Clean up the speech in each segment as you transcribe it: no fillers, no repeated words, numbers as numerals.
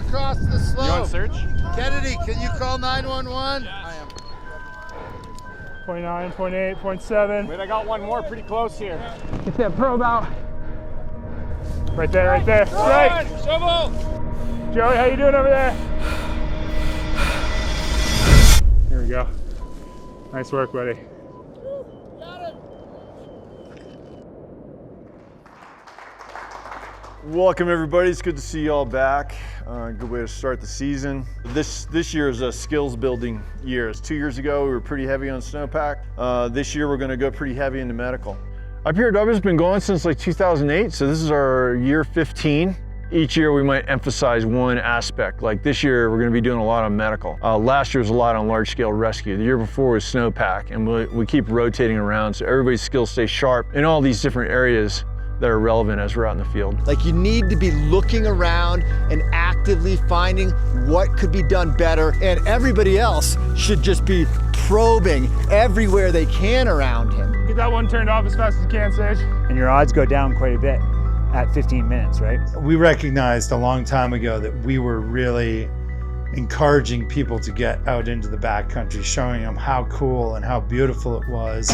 across the slope. You on search? Kennedy, can you call 911? Yes. I am. 0.9, 0.8, 0.7. Wait, I got one more pretty close here. Get that probe out. Right there, right there. Right. Shovel! Joey, how you doing over there? Here we go. Nice work, buddy. Welcome everybody, it's good to see you all back. Good way to start the season. This year is a skills building year. 2 years ago we were pretty heavy on snowpack. This year we're going to go pretty heavy into medical. IPRW has been going since like 2008, so this is our year 15. Each year we might emphasize one aspect. Like this year we're going to be doing a lot on medical. Last year was a lot on large scale rescue. The year before was snowpack, and we keep rotating around so everybody's skills stay sharp in all these different areas that are relevant as we're out in the field. Like you need to be looking around and actively finding what could be done better, and everybody else should just be probing everywhere they can around him. Get that one turned off as fast as you can, Sage. And your odds go down quite a bit at 15 minutes, right? We recognized a long time ago that we were really encouraging people to get out into the backcountry, showing them how cool and how beautiful it was.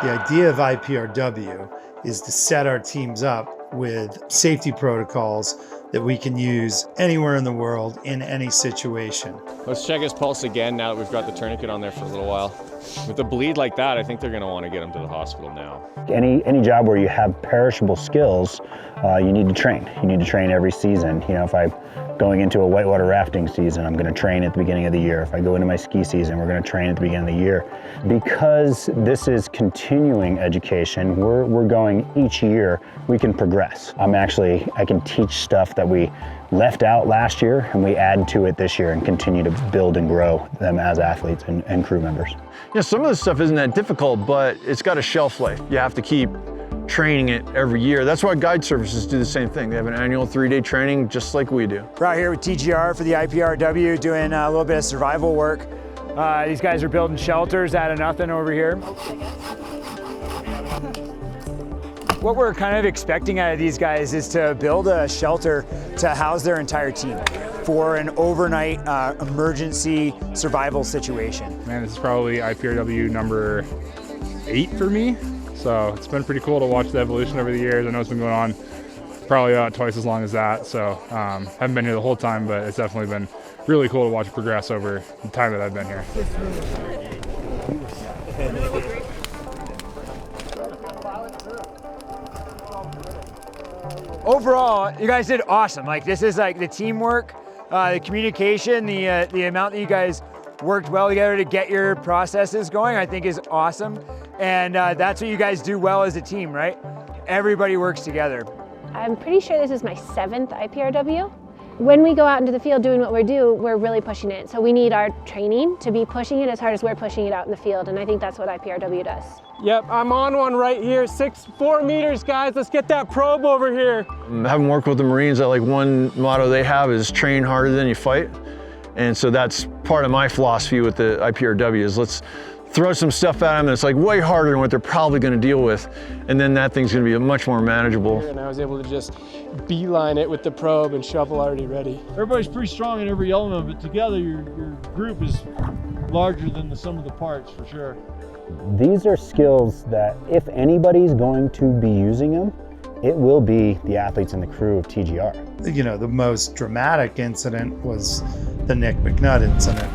The idea of IPRW is to set our teams up with safety protocols that we can use anywhere in the world in any situation. Let's check his pulse again now that we've got the tourniquet on there for a little while. With a bleed like that, I think they're going to want to get him to the hospital now. Any job where you have perishable skills, you need to train. You need to train every season. You know, if I'm going into a whitewater rafting season, I'm going to train at the beginning of the year. If I go into my ski season, we're going to train at the beginning of the year. Because this is continuing education, we're going each year, we can progress. I can teach stuff that we left out last year and we add to it this year and continue to build and grow them as athletes and crew members. Yeah, some of this stuff isn't that difficult, but it's got a shelf life. You have to keep training it every year. That's why guide services do the same thing. They have an annual 3-day training just like we do. We're out here with TGR for the IPRW doing a little bit of survival work. These guys are building shelters out of nothing over here. What we're kind of expecting out of these guys is to build a shelter to house their entire team for an overnight emergency survival situation. Man, this is probably IPRW number 8 for me. So it's been pretty cool to watch the evolution over the years. I know it's been going on probably about twice as long as that. So haven't been here the whole time, but it's definitely been really cool to watch it progress over the time that I've been here. Overall, you guys did awesome. Like this is like the teamwork, the communication, the amount that you guys worked well together to get your processes going, I think is awesome. And that's what you guys do well as a team, right? Everybody works together. I'm pretty sure this is my 7th IPRW. When we go out into the field doing what we do, we're really pushing it. So we need our training to be pushing it as hard as we're pushing it out in the field. And I think that's what IPRW does. Yep, I'm on one right here. 4 meters, guys. Let's get that probe over here. Having worked with the Marines, like one motto they have is train harder than you fight. And so that's part of my philosophy with the IPRW is let's throw some stuff at them that's like way harder than what they're probably going to deal with. And then that thing's going to be much more manageable. And I was able to just beeline it with the probe and shovel already ready. Everybody's pretty strong in every element, but together your group is larger than the sum of the parts for sure. These are skills that if anybody's going to be using them, it will be the athletes and the crew of TGR. You know, the most dramatic incident was the Nick McNutt incident.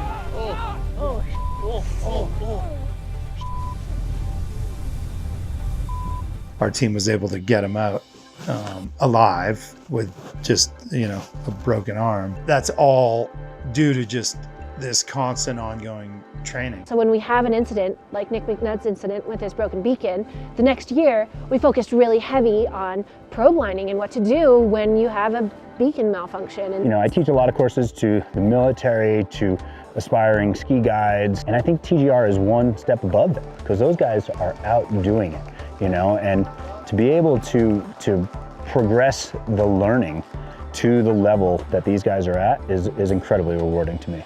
Our team was able to get him out alive with just, you know, a broken arm. That's all due to just this constant ongoing training. So when we have an incident, like Nick McNutt's incident with his broken beacon, the next year we focused really heavy on probe lining and what to do when you have a beacon malfunction. And you know, I teach a lot of courses to the military, to aspiring ski guides, and I think TGR is one step above that because those guys are out doing it, you know, and to be able to progress the learning to the level that these guys are at is incredibly rewarding to me.